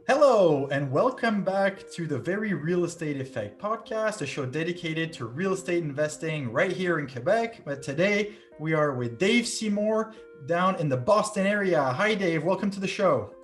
Hello, and welcome back to the Very Real Estate Effect podcast, a show dedicated to real estate investing right here in Quebec. But today we are with Dave Seymour down in the Boston area. Hi, Dave. Welcome to the show.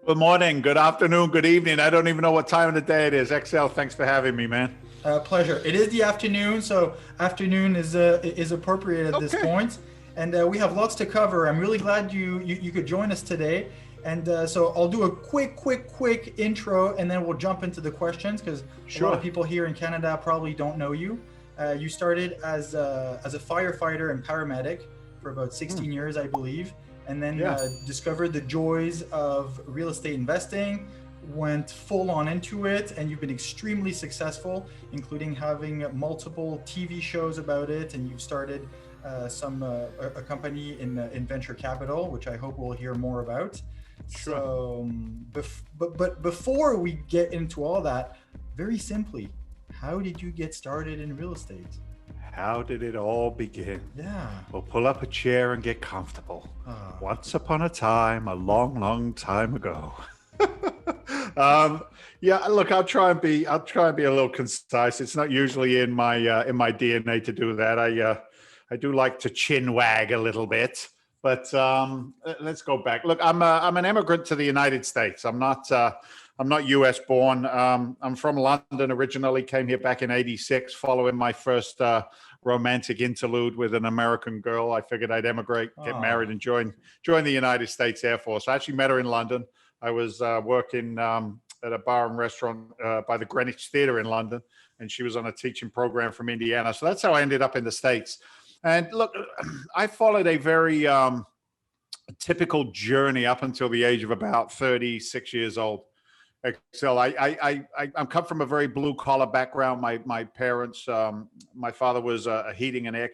Good morning, good afternoon, good evening. I don't even know what time of the day it is. XL, thanks for having me, man. Pleasure. It is the afternoon, so afternoon is appropriate at this Okay. point, and we have lots to cover. I'm really glad you could join us today. And so I'll do a quick intro, and then we'll jump into the questions because a lot of Sure. people here in Canada probably don't know you. You started as a firefighter and paramedic for about 16 years, I believe, and then Yeah. discovered the joys of real estate investing, went full on into it, and you've been extremely successful, including having multiple TV shows about it, and you've started a company in venture capital, which I hope we'll hear more about. Sure. So, but before we get into all that, very simply, how did you get started in real estate? How did it all begin? Yeah. Well, pull up a chair and get comfortable. Ah. Once upon a time, a long time ago. Yeah, look, I'll try and be a little concise. It's not usually in my DNA to do that. I do like to chin wag a little bit. But let's go back. Look, I'm an immigrant to the United States. I'm not U.S. born. I'm from London originally. Came here back in '86, following my first romantic interlude with an American girl. I figured I'd emigrate, get married, and join the United States Air Force. I actually met her in London. I was working at a bar and restaurant by the Greenwich Theatre in London, and she was on a teaching program from Indiana. So that's how I ended up in the States. And look, I followed a very typical journey up until the age of about 36 years old. So I'm come from a very blue collar background. My parents, my father was a heating and air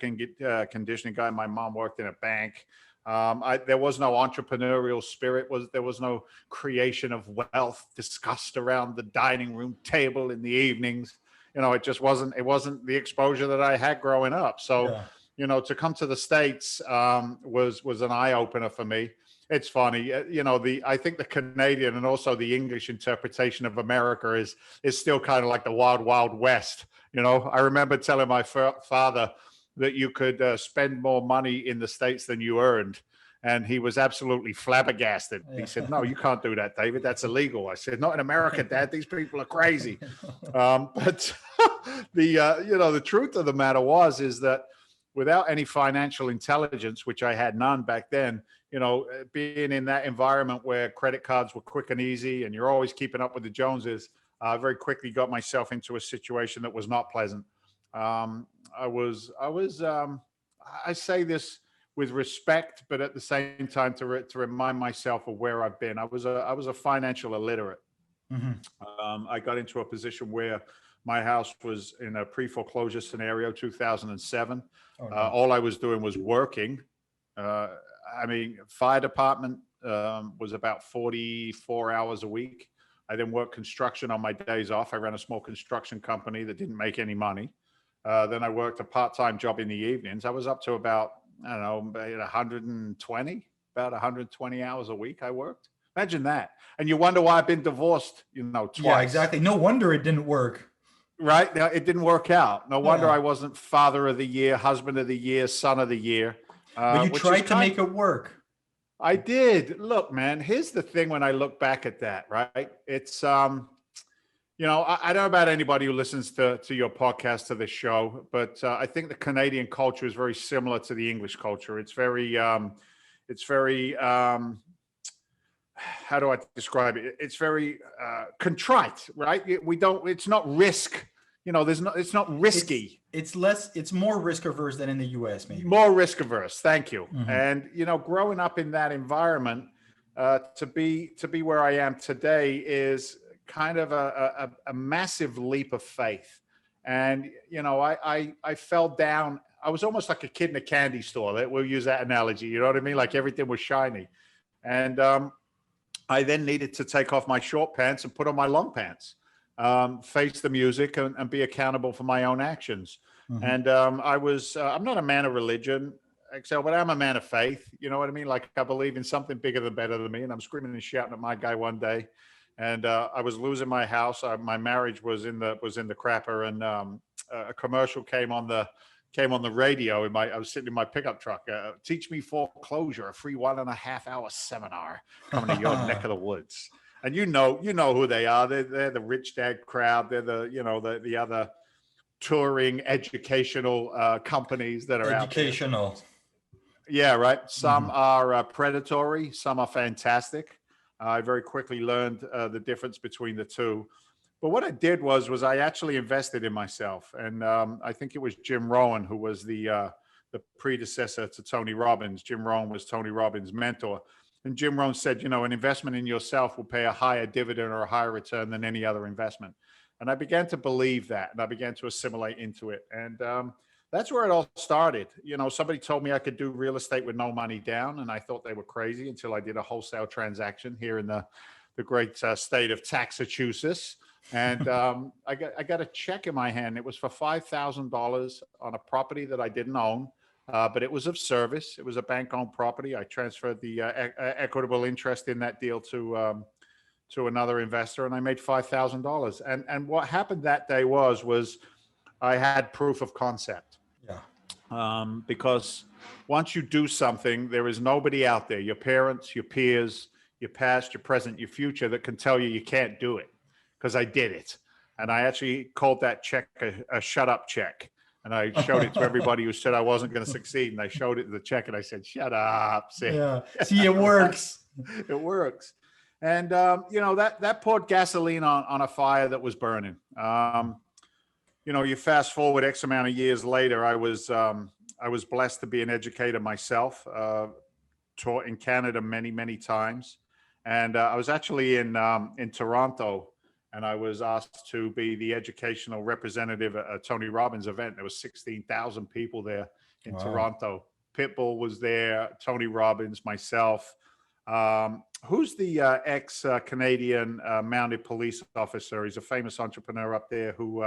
conditioning guy. My mom worked in a bank. There was no entrepreneurial spirit. There was no creation of wealth discussed around the dining room table in the evenings. It just wasn't. It wasn't the exposure that I had growing up. So. Yeah. To come to the States was an eye opener for me. It's funny, I think the Canadian and also the English interpretation of America is still kind of like the wild west. I remember telling my father that you could spend more money in the States than you earned. And he was absolutely flabbergasted. Yeah. He said, "No, you can't do that, David. That's illegal." I said, "Not in America, Dad. These people are crazy." But the truth of the matter is that without any financial intelligence, which I had none back then, being in that environment where credit cards were quick and easy and you're always keeping up with the Joneses, I very quickly got myself into a situation that was not pleasant. I say this with respect, but at the same time to remind myself of where I've been. I was a financial illiterate. Mhm. I got into a position where my house was in a pre-foreclosure scenario, 2007. Oh, no. All I was doing was working. Fire department was about 44 hours a week. I then worked construction on my days off. I ran a small construction company that didn't make any money. Then I worked a part-time job in the evenings. I was up to about, I don't know, about 120 hours a week I worked. Imagine that. And you wonder why I've been divorced, twice. Yeah, exactly. No wonder it didn't work. Right? Now, it didn't work out. No wonder Yeah. I wasn't father of the year, husband of the year, son of the year. But you Which tried is to make it work. I did. Look, man, here's the thing when I look back at that, right? It's, I don't know about anybody who listens to your podcast, to this show, but I think the Canadian culture is very similar to the English culture. It's very, how do I describe it? It's very contrite, right? It's not risk. It's not risky. It's more risk averse than in the US, maybe. More risk averse. Thank you. Mhm. And, growing up in that environment, to be where I am today is kind of a massive leap of faith. And, I fell down. I was almost like a kid in a candy store. We'll use that analogy. You know what I mean? Like everything was shiny. And I then needed to take off my short pants and put on my long pants, face the music and be accountable for my own actions. Mhm. And I'm not a man of religion, Excel, but I'm a man of faith. You know what I mean? Like I believe in something bigger than better than me. And I'm screaming and shouting at my guy one day. and I was losing my house. My marriage was in the crapper, and a commercial came on the radio. I was sitting in my pickup truck. Teach me foreclosure, a free 1.5 hour seminar coming to your neck of the woods. And you know who they are. They're the rich dad crowd. They're the other touring educational companies that are educational. Out there. Yeah, right. Some are predatory. Some are fantastic. I very quickly learned the difference between the two. But what I did was I actually invested in myself, and I think it was Jim Rohn who was the predecessor to Tony Robbins. Jim Rohn was Tony Robbins' mentor, and Jim Rohn said, an investment in yourself will pay a higher dividend or a higher return than any other investment. And I began to believe that, and I began to assimilate into it, and that's where it all started. Somebody told me I could do real estate with no money down, and I thought they were crazy until I did a wholesale transaction here in the great state of Massachusetts. And I got a check in my hand. It was for $5,000 on a property that I didn't own, but it was of service. It was a bank-owned property. I transferred the equitable interest in that deal to another investor, and I made $5,000. And what happened that day was I had proof of concept. Yeah. Because once you do something, there is nobody out there, your parents, your peers, your past, your present, your future, that can tell you can't do it. Because I did it. And I actually called that check a shut up check. And I showed it to everybody who said I wasn't going to succeed. And I showed it the check and I said, shut up. See, yeah. See, it works. It works. And, that poured gasoline on a fire that was burning. You fast forward X amount of years later, I was blessed to be an educator myself, taught in Canada many, many times. And I was actually in Toronto, and I was asked to be the educational representative at a Tony Robbins event. There was 16,000 people there in Toronto. Pitbull was there, Tony Robbins, myself. Who's the ex-Canadian mounted police officer? He's a famous entrepreneur up there who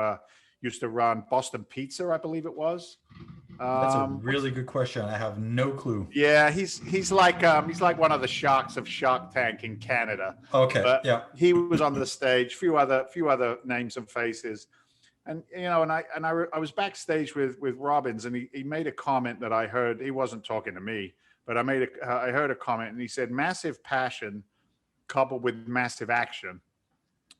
used to run Boston Pizza, I believe it was. That's a really good question. I have no clue. Yeah, he's like one of the sharks of Shark Tank in Canada. Okay, but yeah. He was on the stage. Few other names and faces, and I was backstage with Robbins, and he made a comment that I heard. He wasn't talking to me, but I heard a comment, and he said, "Massive passion coupled with massive action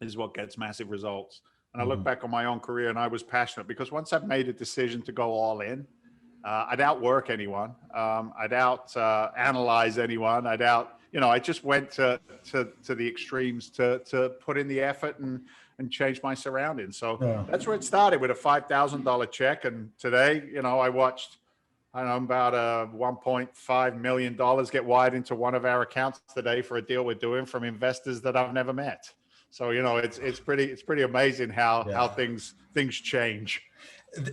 is what gets massive results." And I look back on my own career, and I was passionate because once I've made a decision to go all in, I'd outwork anyone. I'd analyze anyone. I just went to the extremes to put in the effort and change my surroundings. So that's where it started, with a $5,000 check. And today, I watched, about $1.5 million get wired into one of our accounts today for a deal we're doing from investors that I've never met. So, it's pretty amazing how things change.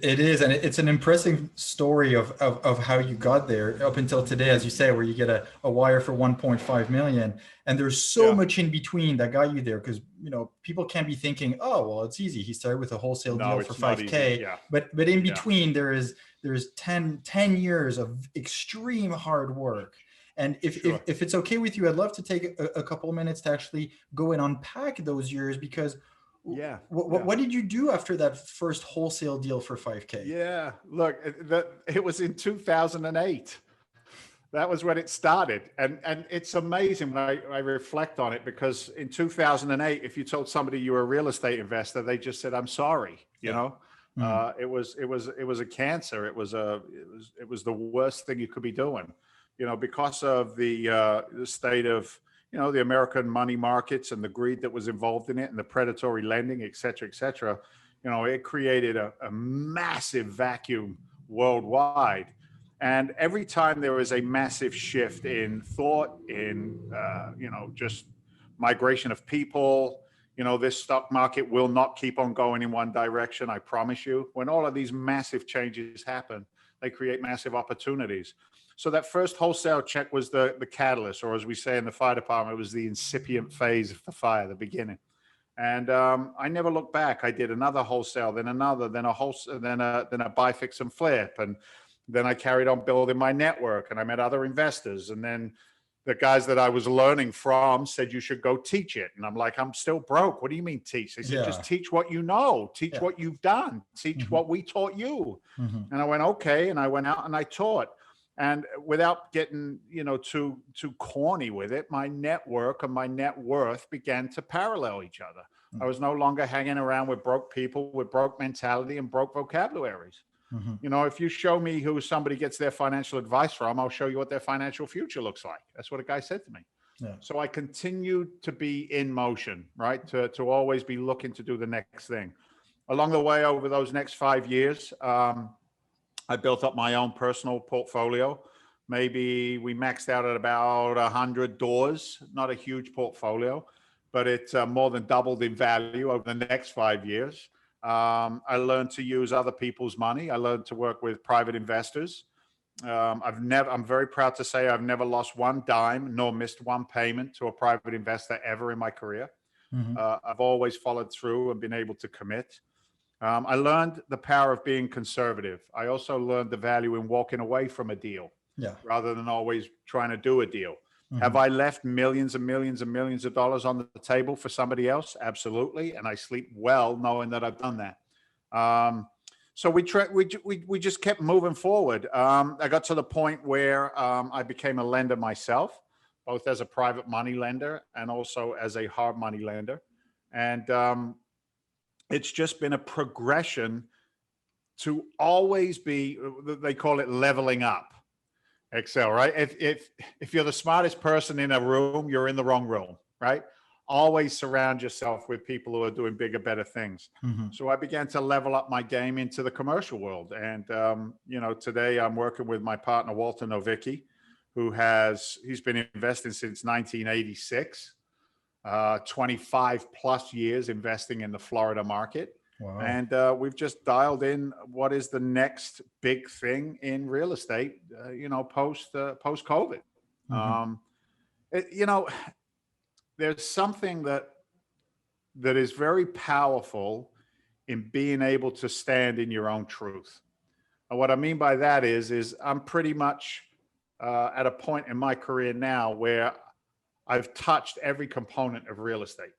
It is, and it's an impressive story of how you got there up until today, as you say, where you get a wire for 1.5 million, and there's so much in between that got you there. Because people can't be thinking, oh well, it's easy. He started with a wholesale deal for 5K, but in between there's 10 years of extreme hard work. And if it's okay with you, I'd love to take a couple of minutes to actually go and unpack those years, because what did you do after that first wholesale deal for 5K? Yeah, look, it was in 2008. That was when it started. And it's amazing when I reflect on it, because in 2008, if you told somebody you were a real estate investor, they just said, I'm sorry, you know. It was a cancer. It was the worst thing you could be doing, because of the state of, the American money markets and the greed that was involved in it, and the predatory lending, et cetera, et cetera. It created a massive vacuum worldwide. And every time there was a massive shift in thought, in, just migration of people, this stock market will not keep on going in one direction, I promise you. When all of these massive changes happen, they create massive opportunities. So that first wholesale check was the catalyst, or as we say in the fire department, it was the incipient phase of the fire, the beginning. And I never looked back. I did another wholesale, then another, then a wholesale, then a buy, fix, and flip. And then I carried on building my network, and I met other investors. And then the guys that I was learning from said, you should go teach it. And I'm like, I'm still broke. What do you mean teach? They said, just teach what you know, teach what you've done, teach what we taught you. And I went, okay. And I went out and I taught. And without getting, too corny with it, my network and my net worth began to parallel each other. I was no longer hanging around with broke people with broke mentality and broke vocabularies. If you show me who somebody gets their financial advice from, I'll show you what their financial future looks like. That's what a guy said to me. Yeah. So I continued to be in motion, right? To always be looking to do the next thing. Along the way, over those next 5 years, I built up my own personal portfolio. Maybe we maxed out at about 100 doors, not a huge portfolio, but it more than doubled in value over the next 5 years. I learned to use other people's money. I learned to work with private investors. I'm very proud to say I've never lost one dime nor missed one payment to a private investor ever in my career. I've always followed through and been able to commit. I learned the power of being conservative. I also learned the value in walking away from a deal rather than always trying to do a deal. Have I left millions and millions and millions of dollars on the table for somebody else? Absolutely. And I sleep well knowing that I've done that. So we just kept moving forward. I got to the point where I became a lender myself, both as a private money lender and also as a hard money lender. And it's just been a progression to always be, they call it leveling up. Excel, right? If you're the smartest person in a room, you're in the wrong room, right? Always surround yourself with people who are doing bigger, better things. So I began to level up my game into the commercial world. And, today I'm working with my partner, Walter Novicki, he's been investing since 1986, 25 plus years investing in the Florida market. Wow. And we've just dialed in what is the next big thing in real estate, post COVID. There's something that is very powerful in being able to stand in your own truth. And what I mean by that is I'm pretty much at a point in my career now where I've touched every component of real estate.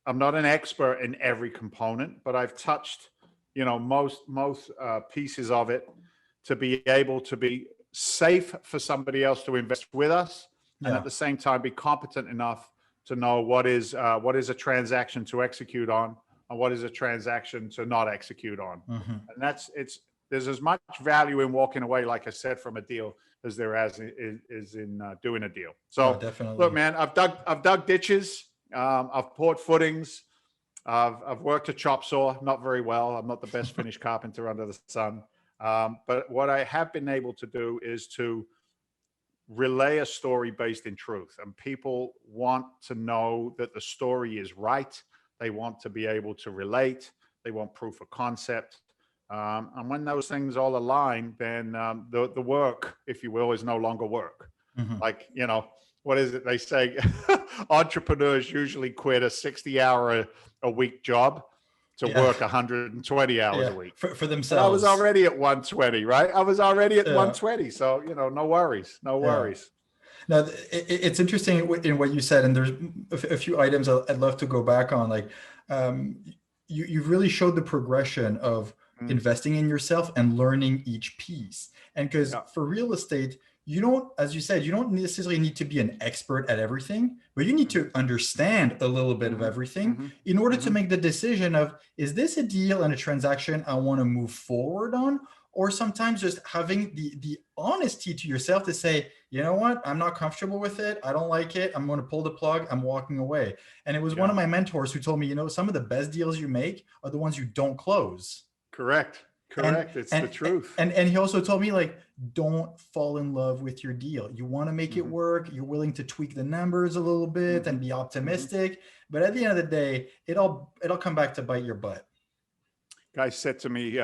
I'm not an expert in every component, but I've touched, most pieces of it to be able to be safe for somebody else to invest with us, and at the same time be competent enough to know what is a transaction to execute on and what is a transaction to not execute on. And there's as much value in walking away, like I said, from a deal as there is in doing a deal. So definitely. Look, man, I've dug ditches. I've poured footings. I've worked a chop saw, not very well. I'm not the best finished carpenter under the sun. But what I have been able to do is to relay a story based in truth. And people want to know that the story is right. They want to be able to relate. They want proof of concept. And when those things all align, then the work, if you will, is no longer work. Like, what is it they say? Entrepreneurs usually quit a 60-hour a week job to work 120 hours a week for themselves. And I was already at 120, right? I was already at 120. So, no worries. Now, it's interesting in what you said, and there's a few items I'd love to go back on. Like, you've really showed the progression of investing in yourself and learning each piece. And because for real estate, you don't, as you said, you don't necessarily need to be an expert at everything, but you need to understand a little bit of everything in order to make the decision of, is this a deal and a transaction I want to move forward on? Or sometimes just having the honesty to yourself to say, you know what, I'm not comfortable with it. I don't like it. I'm going to pull the plug. I'm walking away. And it was one of my mentors who told me, some of the best deals you make are the ones you don't close. Correct. It's the truth. And he also told me, like, don't fall in love with your deal. You want to make it work. You're willing to tweak the numbers a little bit and be optimistic. But at the end of the day, it'll come back to bite your butt. Guy said to me,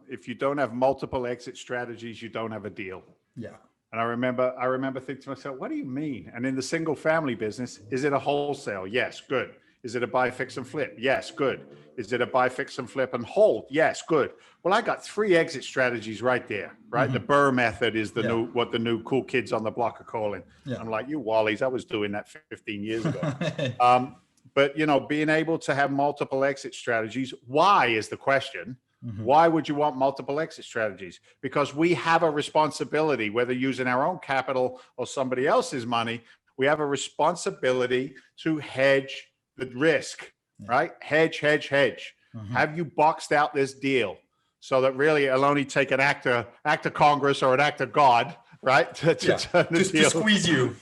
if you don't have multiple exit strategies, you don't have a deal. Yeah. And I remember thinking to myself, what do you mean? And in the single family business, is it a wholesale? Yes, good. Is it a buy, fix, and flip? Yes, good. Is it a buy, fix, and flip and hold? Yes, good. Well, I got 3 exit strategies right there, right? The Burr method is the new, what the new cool kids on the block are calling. I'm like, you Wallies, I was doing that 15 years ago. But, you know, being able to have multiple exit strategies, why is the question? Why would you want multiple exit strategies? Because we have a responsibility, whether using our own capital or somebody else's money, we have a responsibility to hedge the risk, right? Hedge, hedge, hedge. Have you boxed out this deal so that really it'll only take an act of Congress or an act of God, right? To turn the deal, to squeeze you.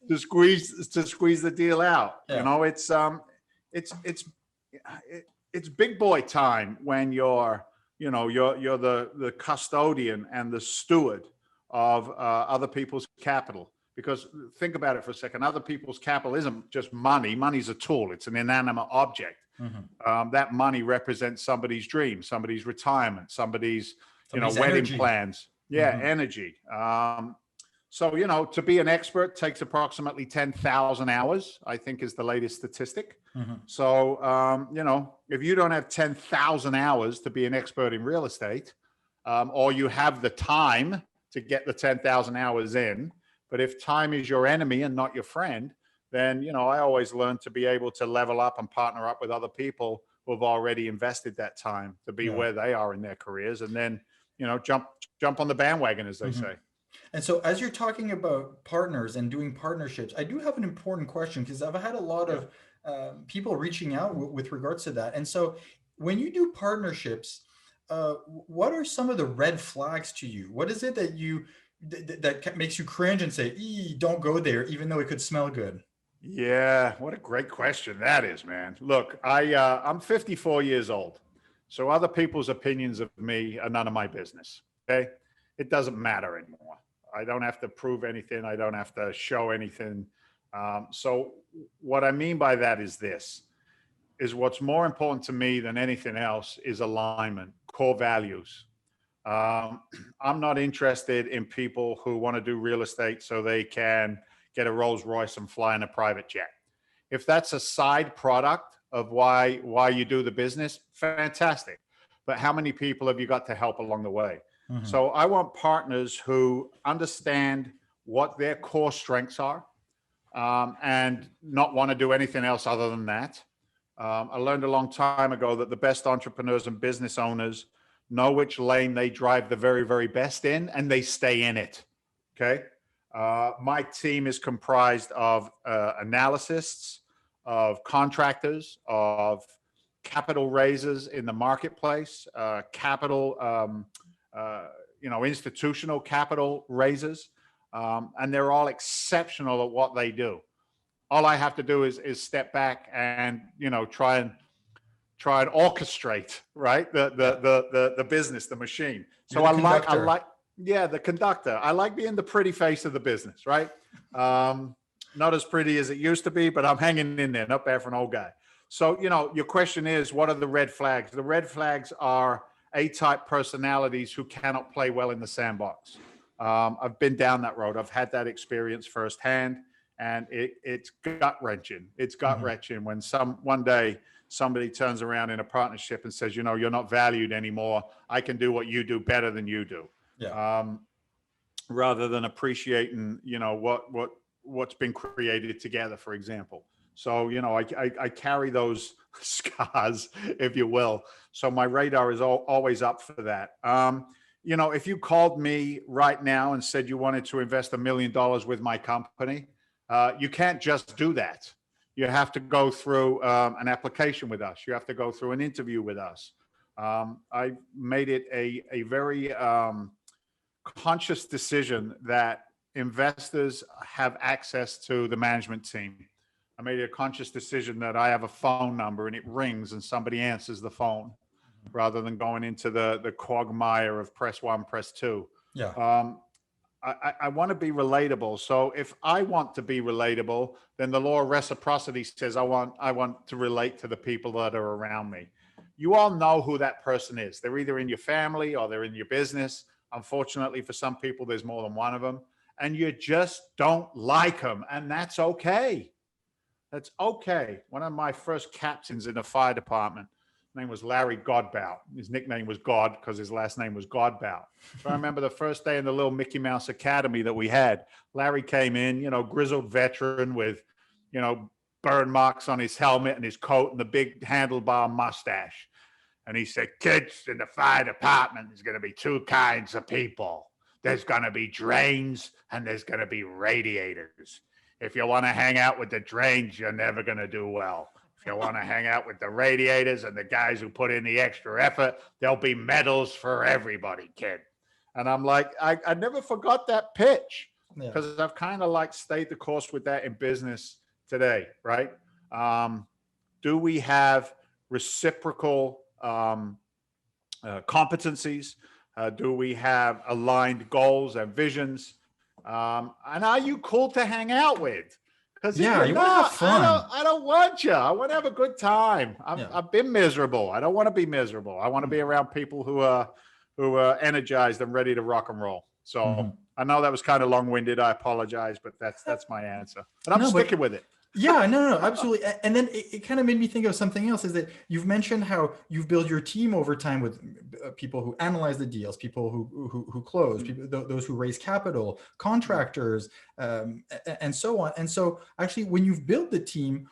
To squeeze the deal out. You know, it's big boy time when you're the custodian and the steward of other people's capital. Because think about it for a second, other people's capital isn't just money. Money's a tool. It's an inanimate object. That money represents somebody's dream, somebody's retirement, somebody's wedding energy. plans. Energy. So, you know, to be an expert takes approximately 10,000 hours, I think is the latest statistic. So, you know, if you don't have 10,000 hours to be an expert in real estate, or you have the time to get the 10,000 hours in, but if time is your enemy and not your friend, then, you know, I always learn to be able to level up and partner up with other people who have already invested that time to be where they are in their careers, and then, you know, jump on the bandwagon, as they say. And so as you're talking about partners and doing partnerships, I do have an important question, because I've had a lot of people reaching out with regards to that. And so when you do partnerships, what are some of the red flags to you? What is it that that makes you cringe and say, don't go there, even though it could smell good? Yeah, what a great question that is, man. Look, I'm 54 years old, so other people's opinions of me are none of my business, okay? It doesn't matter anymore. I don't have to prove anything. I don't have to show anything. So what I mean by that is this, is what's more important to me than anything else is alignment, core values. I'm not interested in people who want to do real estate so they can get a Rolls Royce and fly in a private jet. If that's a side product of why you do the business, fantastic. But how many people have you got to help along the way? So I want partners who understand what their core strengths are, and not want to do anything else other than that. I learned a long time ago that the best entrepreneurs and business owners know which lane they drive the very, very best in, and they stay in it. Okay. My team is comprised of analysts, of contractors, of capital raisers in the marketplace, institutional capital raisers, and they're all exceptional at what they do. All I have to do is step back and, you know, try and orchestrate, right, the business, the machine. So I like the conductor. I like being the pretty face of the business, right? Not as pretty as it used to be, but I'm hanging in there, not bad for an old guy. So, you know, your question is, what are the red flags? The red flags are A-type personalities who cannot play well in the sandbox. I've been down that road. I've had that experience firsthand, and it's gut-wrenching. It's gut-wrenching when one day somebody turns around in a partnership and says, you know, you're not valued anymore. I can do what you do better than you do. Rather than appreciating, you know, what's been created together, for example. So, you know, I carry those scars, if you will. So my radar is always up for that. You know, if you called me right now and said you wanted to invest $1 million with my company, you can't just do that. You have to go through an application with us. You have to go through an interview with us. I made it a very conscious decision that investors have access to the management team. I made a conscious decision that I have a phone number and it rings and somebody answers the phone, rather than going into the quagmire of press 1, press 2. I want to be relatable. So if I want to be relatable, then the law of reciprocity says I want to relate to the people that are around me. You all know who that person is. They're either in your family or they're in your business. Unfortunately, for some people, there's more than one of them, and you just don't like them, and that's okay. That's okay. One of my first captains in the fire department, his name was Larry Godbout. His nickname was God because his last name was Godbout. So I remember the first day in the little Mickey Mouse Academy that we had, Larry came in, grizzled veteran with, burn marks on his helmet and his coat and the big handlebar mustache. And he said, kids, in the fire department, there's going to be two kinds of people. There's going to be drains and there's going to be radiators. If you want to hang out with the drains, you're never going to do well. If you want to hang out with the radiators and the guys who put in the extra effort, there'll be medals for everybody, kid. And I'm like, I never forgot that pitch, because I've kind of like stayed the course with that in business today, right? Do we have reciprocal competencies? Do we have aligned goals and visions? And are you cool to hang out with? Because you want to have fun. I don't want you. I want to have a good time. I've been miserable. I don't want to be miserable. I want to be around people who are energized and ready to rock and roll. So I know that was kind of long-winded. I apologize, but that's my answer. And I'm sticking with it. Yeah, no, absolutely. And then it kind of made me think of something else, is that you've mentioned how you've built your team over time with people who analyze the deals, people who close, people, those who raise capital, contractors, and so on. And so actually, when you've built the team,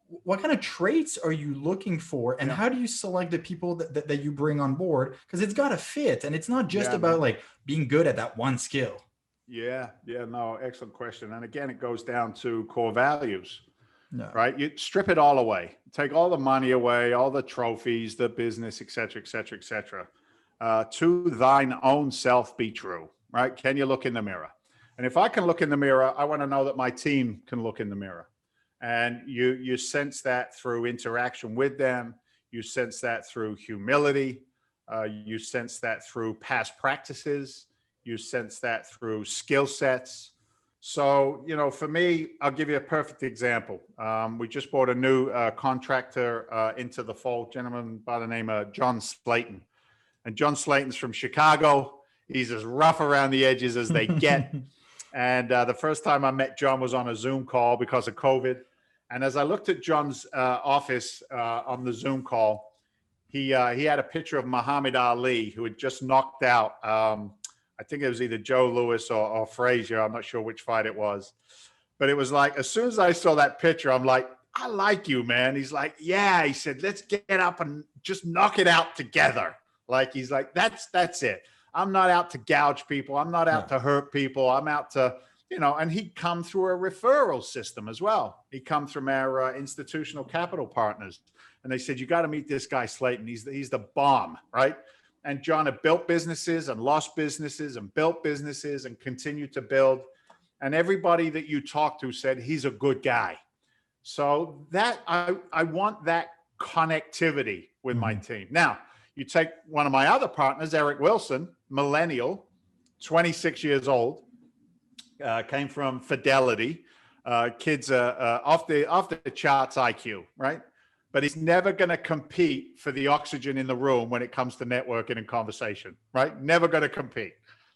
what kind of traits are you looking for, and how do you select the people that you bring on board? Because it's got to fit, and it's not just about like being good at that one skill. Yeah, no, excellent question. And again, it goes down to core values, right? You strip it all away, take all the money away, all the trophies, the business, et cetera, et cetera, et cetera. To thine own self be true, right? Can you look in the mirror? And if I can look in the mirror, I want to know that my team can look in the mirror. And you sense that through interaction with them. You sense that through humility. You sense that through past practices. You sense that through skill sets. So, for me, I'll give you a perfect example. We just brought a new contractor into the fold, gentleman by the name of John Slayton. And John Slayton's from Chicago. He's as rough around the edges as they get. And the first time I met John was on a Zoom call because of COVID. And as I looked at John's office on the Zoom call, he had a picture of Muhammad Ali, who had just knocked out I think it was either Joe Louis or Frazier. I'm not sure which fight it was. But it was like, as soon as I saw that picture, I'm like, I like you, man. He's like, yeah. He said, let's get up and just knock it out together. Like, he's like, that's it. I'm not out to gouge people. I'm not out to hurt people. I'm out to, and he'd come through a referral system as well. He'd come from our institutional capital partners. And they said, you got to meet this guy, Slayton. He's the bomb, right? And John had built businesses and lost businesses and built businesses and continued to build. And everybody that you talked to said, he's a good guy. So that I want that connectivity with my team. Now, you take one of my other partners, Eric Wilson, millennial, 26 years old, came from Fidelity. Kids off the charts IQ, right? But he's never going to compete for the oxygen in the room when it comes to networking and conversation, right? Never going to compete.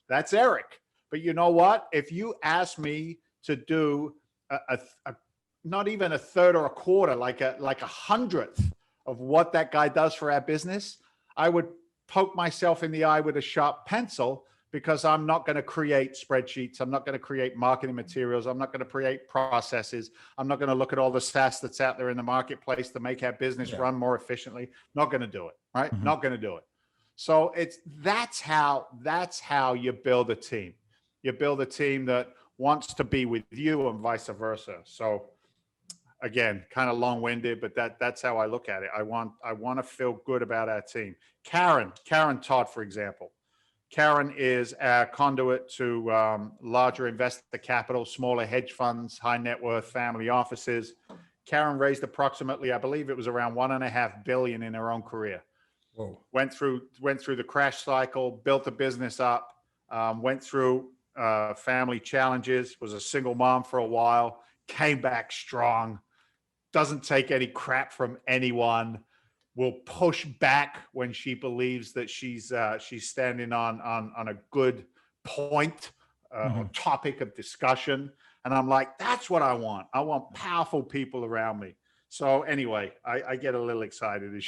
That's Eric. But you know what? If you ask me to do a not even a third or a quarter, like a 100th of what that guy does for our business, I would poke myself in the eye with a sharp pencil, because I'm not going to create spreadsheets. I'm not going to create marketing materials. I'm not going to create processes. I'm not going to look at all the SaaS that's out there in the marketplace to make our business run more efficiently. Not going to do it, right? Not going to do it. So that's how you build a team. You build a team that wants to be with you and vice versa. So again, kind of long-winded, but that's how I look at it. I want to feel good about our team. Karen Todd, for example. Karen is our conduit to larger investor capital, smaller hedge funds, high net worth family offices. Karen raised approximately, I believe it was around $1.5 billion in her own career. Whoa. Went through the crash cycle, built a business up, went through family challenges, was a single mom for a while, came back strong, doesn't take any crap from anyone, will push back when she believes that she's standing on a good point, or topic of discussion. And I'm like, that's what I want. I want powerful people around me. So anyway, I get a little excited, as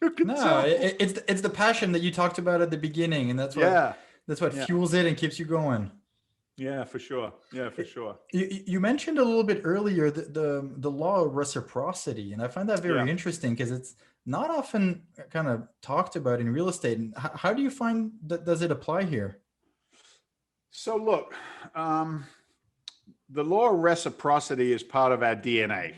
you can No, tell. it's the passion that you talked about at the beginning, and Yeah. that's what Yeah. fuels it and keeps you going. Yeah, for sure. Yeah, for sure. You mentioned a little bit earlier the law of reciprocity, and I find that Yeah. very interesting because it's not often kind of talked about in real estate. And how do you find that does it apply here? So look, the law of reciprocity is part of our DNA.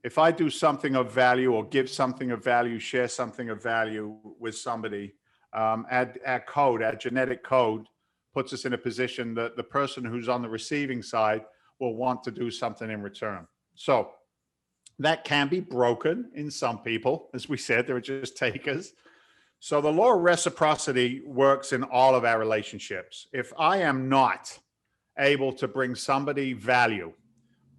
If I do something of value or give something of value, share something of value with somebody, our genetic code puts us in a position that the person who's on the receiving side will want to do something in return. So that can be broken in some people. As we said, they're just takers. So the law of reciprocity works in all of our relationships. If I am not able to bring somebody value,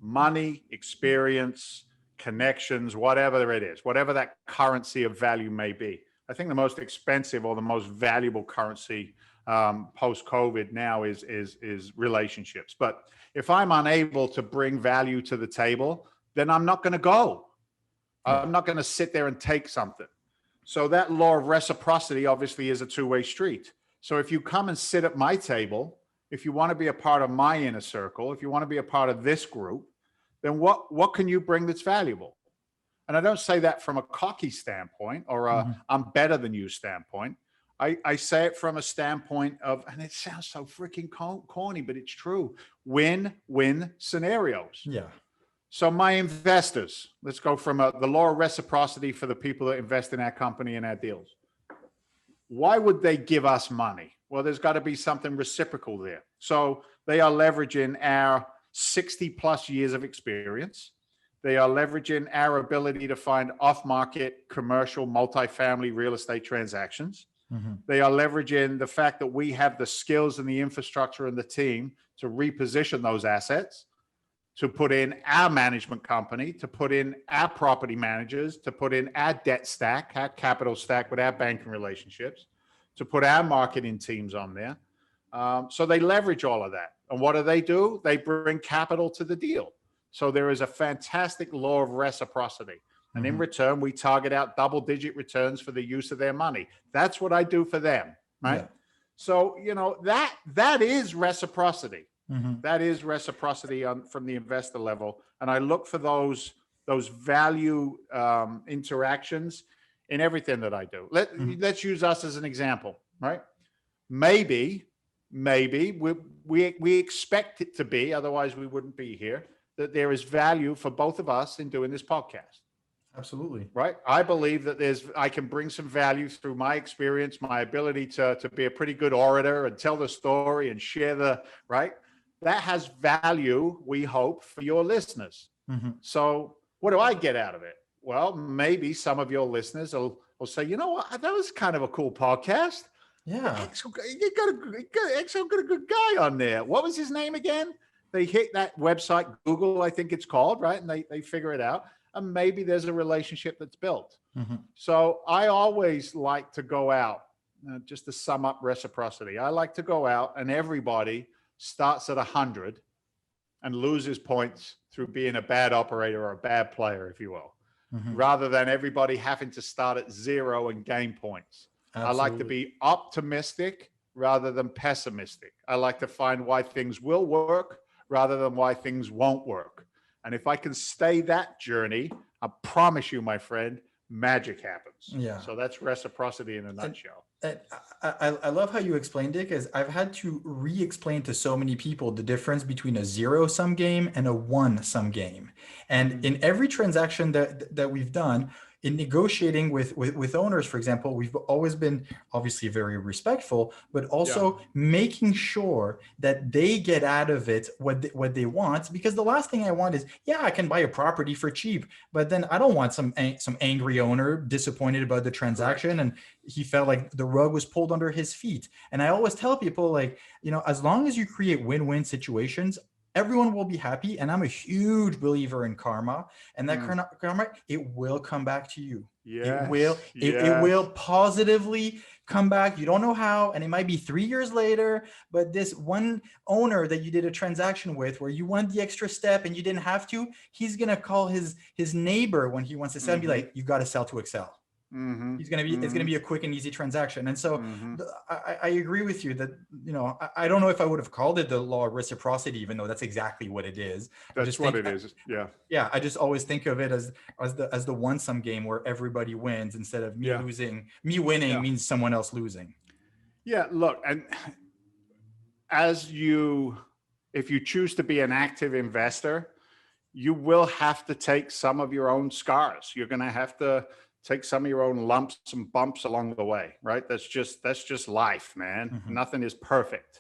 money, experience, connections, whatever it is, whatever that currency of value may be. I think the most expensive or the most valuable currency post-COVID now is relationships. But if I'm unable to bring value to the table, then I'm not going to go. I'm not going to sit there and take something. So that law of reciprocity obviously is a two-way street. So if you come and sit at my table, if you want to be a part of my inner circle, if you want to be a part of this group, then what can you bring that's valuable? And I don't say that from a cocky standpoint or I'm better than you standpoint. I say it from a standpoint of, and it sounds so freaking corny, but it's true, win-win scenarios. Yeah. So my investors, let's go from the law of reciprocity for the people that invest in our company and our deals. Why would they give us money? Well, there's got to be something reciprocal there. So they are leveraging our 60 plus years of experience. They are leveraging our ability to find off-market commercial multifamily real estate transactions. They are leveraging the fact that we have the skills and the infrastructure and the team to reposition those assets, to put in our management company, to put in our property managers, to put in our debt stack, our capital stack with our banking relationships, to put our marketing teams on there. So they leverage all of that. And what do? They bring capital to the deal. So there is a fantastic law of reciprocity. And in return, we target out double-digit returns for the use of their money. That's what I do for them, right? Yeah. So, you know, that is reciprocity. That is reciprocity from the investor level. And I look for those value interactions in everything that I do. Let's use us as an example, right? Maybe we expect it to be, otherwise we wouldn't be here, that there is value for both of us in doing this podcast. Absolutely. Right. I believe that I can bring some value through my experience, my ability to be a pretty good orator and tell the story and share right. That has value, we hope, for your listeners. So what do I get out of it? Well, maybe some of your listeners will say, you know what, that was kind of a cool podcast. Yeah. You got a good guy on there. What was his name again? They hit that website, Google, I think it's called, right? And they figure it out. And maybe there's a relationship that's built. So I always like to go out, just to sum up reciprocity. I like to go out and everybody starts at 100 and loses points through being a bad operator or a bad player, if you will, rather than everybody having to start at 0 and gain points. Absolutely. I like to be optimistic rather than pessimistic. I like to find why things will work rather than why things won't work. And if I can stay that journey, I promise you, my friend, magic happens. Yeah. So that's reciprocity in a nutshell. I love how you explained it, because I've had to re-explain to so many people the difference between a zero-sum game and a one-sum game. And in every transaction that we've done, in negotiating with owners, for example, we've always been obviously very respectful, but also making sure that they get out of it what they want. Because the last thing I want is, I can buy a property for cheap, but then I don't want some angry owner disappointed about the transaction and he felt like the rug was pulled under his feet. And I always tell people, like, as long as you create win-win situations, everyone will be happy. And I'm a huge believer in karma, and that karma, it will come back to you. It will positively come back. You don't know how, and it might be 3 years later, but this one owner that you did a transaction with where you went the extra step and you didn't have to, he's going to call his neighbor when he wants to sell and be like, you got to sell to Excel. It's going to be a quick and easy transaction. And so I agree with you that, I don't know if I would have called it the law of reciprocity, even though that's exactly what it is. That's what it is. Yeah. Yeah. I just always think of it as the one sum game where everybody wins instead of me losing. Me winning means someone else losing. Yeah. Look, and if you choose to be an active investor, you will have to take some of your own scars. You're going to have to take some of your own lumps and bumps along the way, right? That's just life, man. Nothing is perfect.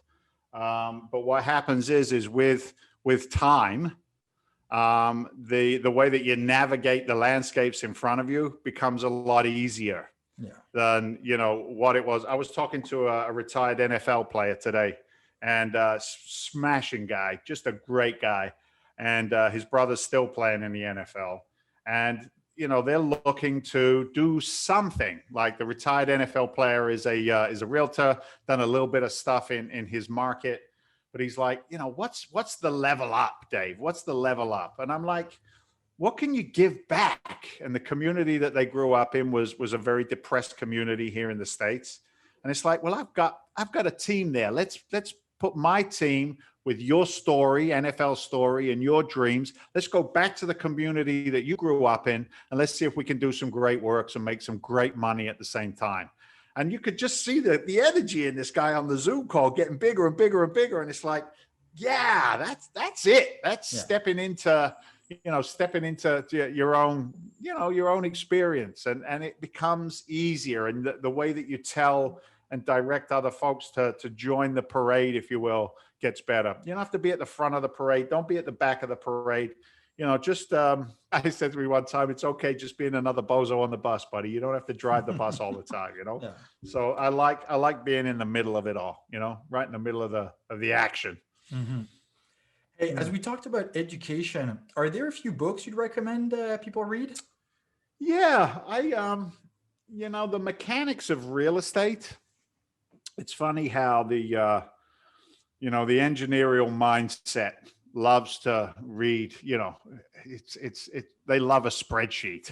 But what happens is with time, the way that you navigate the landscapes in front of you becomes a lot easier than, what it was. I was talking to a retired NFL player today, and smashing guy, just a great guy. And his brother's still playing in the NFL. And they're looking to do something. Like the retired NFL player is a realtor, done a little bit of stuff in his market, but he's like, what's the level up, Dave? What's the level up? And I'm like, what can you give back? And the community that they grew up in was a very depressed community here in the States. And it's like, well, I've got a team there. Let's put my team with your story, NFL story, and your dreams. Let's go back to the community that you grew up in, and let's see if we can do some great works and make some great money at the same time. And you could just see the energy in this guy on the Zoom call getting bigger and bigger and bigger. And it's like, yeah, that's it. That's stepping into your own, your own experience. And it becomes easier. And the way that you tell and direct other folks to join the parade, if you will, gets better. You don't have to be at the front of the parade. Don't be at the back of the parade. I said to me one time, it's okay just being another bozo on the bus, buddy. You don't have to drive the bus all the time, Yeah. So I like being in the middle of it all, right in the middle of the action. Hey, as we talked about education, are there a few books you'd recommend people read? Yeah, the mechanics of real estate. It's funny how the engineerial mindset loves to read, they love a spreadsheet,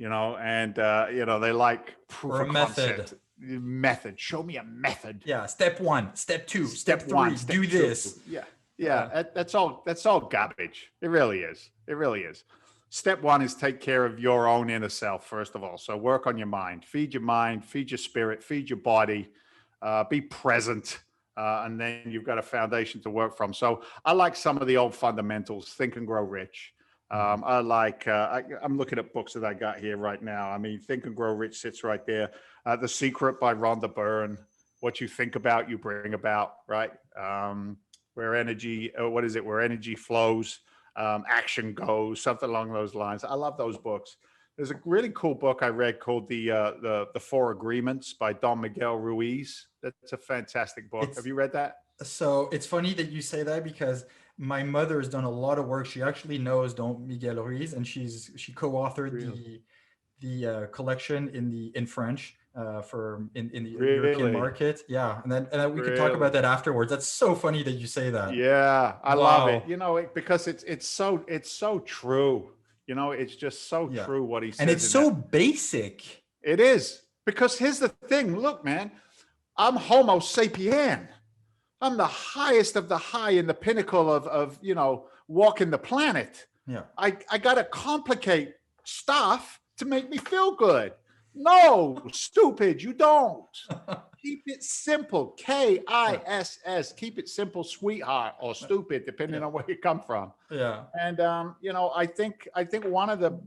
and they like proof or a of method. concept. Method. Show me a method. Yeah. Step 1, step 2, step 3, do this. Yeah. That's all garbage. It really is. Step 1 is take care of your own inner self, first of all. So work on your mind, feed your spirit, feed your body, be present. And then you've got a foundation to work from. So I like some of the old fundamentals, Think and Grow Rich. I'm looking at books that I got here right now. I mean, Think and Grow Rich sits right there. The Secret by Rhonda Byrne. What you think about, you bring about, right? Where energy flows, action goes, something along those lines. I love those books. There's a really cool book I read called the Four Agreements by Don Miguel Ruiz. That's a fantastic book. Have you read that? So it's funny that you say that because my mother has done a lot of work. She actually knows Don Miguel Ruiz, and she co-authored the collection in French in the European market. Yeah, and then we could talk about that afterwards. That's so funny that you say that. Yeah, I love it. Because it's so true. It's just so true what he says. And it's so basic. It is. Because here's the thing. Look, man, I'm Homo sapien. I'm the highest of the high in the pinnacle of walking the planet. Yeah. I got to complicate stuff to make me feel good. No, stupid, you don't. Keep it simple. KISS. Keep it simple, sweetheart, or stupid, depending on where you come from. Yeah. And I think one of the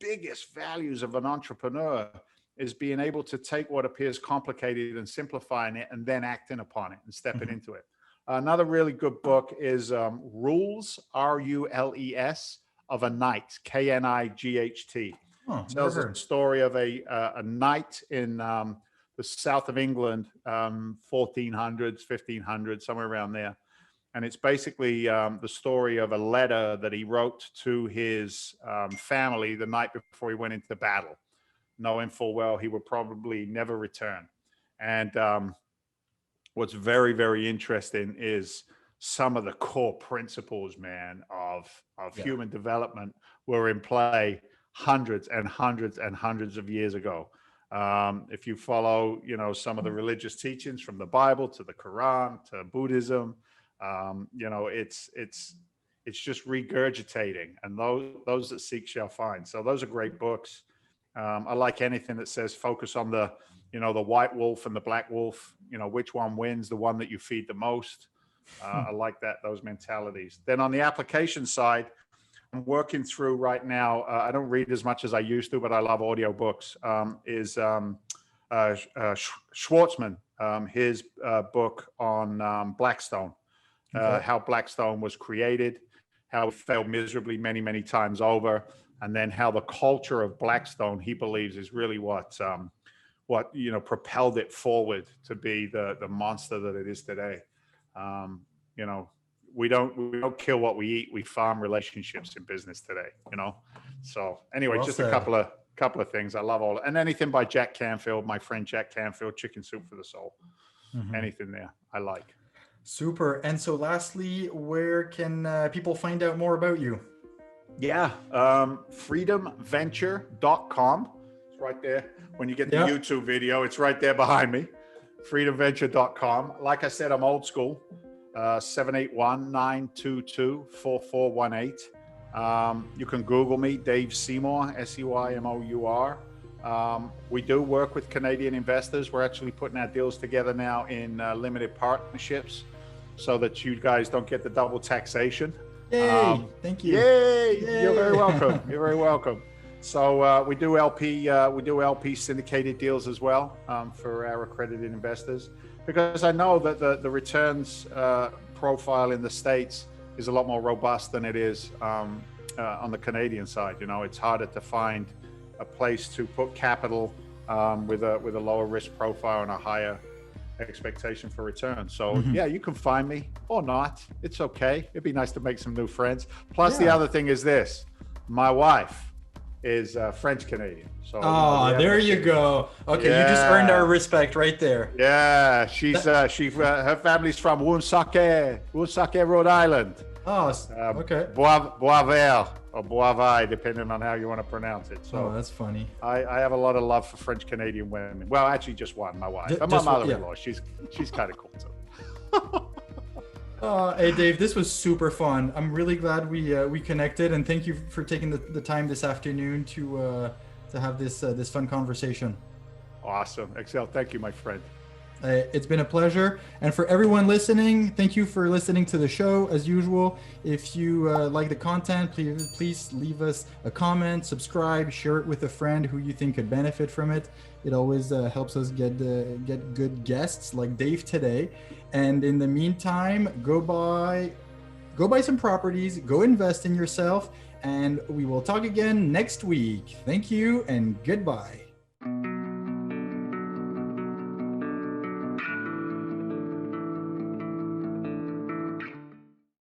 biggest values of an entrepreneur is being able to take what appears complicated and simplifying it, and then acting upon it and stepping into it. Another really good book is Rules, RULES, of a Knight, KNIGHT. Tells the story of a knight in the south of England, 1400s, 1500s, somewhere around there. And it's basically the story of a letter that he wrote to his family the night before he went into battle, knowing full well he would probably never return. And what's very, very interesting is some of the core principles, man, of human development were in play hundreds and hundreds and hundreds of years ago. If you follow, you know, some of the religious teachings from the Bible to the Quran to Buddhism, you know, it's just regurgitating, and those that seek shall find. So those are great books. I like anything that says focus on the, you know, the white wolf and the black wolf, you know, which one wins, the one that you feed the most. I like those mentalities. Then on the application side, I'm working through right now. I don't read as much as I used to, but I love audiobooks. Schwartzman, his book on Blackstone, how Blackstone was created, how it failed miserably many, many times over, and then how the culture of Blackstone, he believes, is really what you know, propelled it forward to be the monster that it is today. You know, we don't kill what we eat. We farm relationships in business today, you know? So anyway, well, just a couple of things. I love all, and anything by Jack Canfield, my friend Jack Canfield, Chicken Soup for the Soul. Anything there I like. Super. And so lastly, where can people find out more about you? Yeah. freedomventure.com. It's right there. When you get the YouTube video, it's right there behind me. freedomventure.com. Like I said, I'm old school. 781-922-4418. You can Google me, Dave Seymour, Seymour. We do work with Canadian investors. We're actually putting our deals together now in limited partnerships so that you guys don't get the double taxation. Yay! Thank you. Yay! You're very welcome. You're very welcome. So we do LP syndicated deals as well for our accredited investors, because I know that the returns profile in the States is a lot more robust than it is on the Canadian side. You know, it's harder to find a place to put capital with a lower risk profile and a higher expectation for return. So yeah, you can find me or not. It's okay. It'd be nice to make some new friends. Plus the other thing is this, my wife is French Canadian. So there you go. Okay, you just earned our respect right there. Yeah, her family's from Woonsocket, Rhode Island. Oh, okay. Boisvert or Boisvert, depending on how you want to pronounce it. So that's funny. I have a lot of love for French Canadian women. Well, actually, just one, my wife. And my mother-in-law. She's kind of cool too. Hey Dave, this was super fun. I'm really glad we connected, and thank you for taking the time this afternoon to have this fun conversation. Awesome, Excel. Thank you, my friend. It's been a pleasure, and for everyone listening, thank you for listening to the show. As usual, if you like the content, please leave us a comment, subscribe, share it with a friend who you think could benefit from it. It always helps us get good guests like Dave today. And in the meantime, go buy some properties, go invest in yourself, and we will talk again next week. Thank you and goodbye.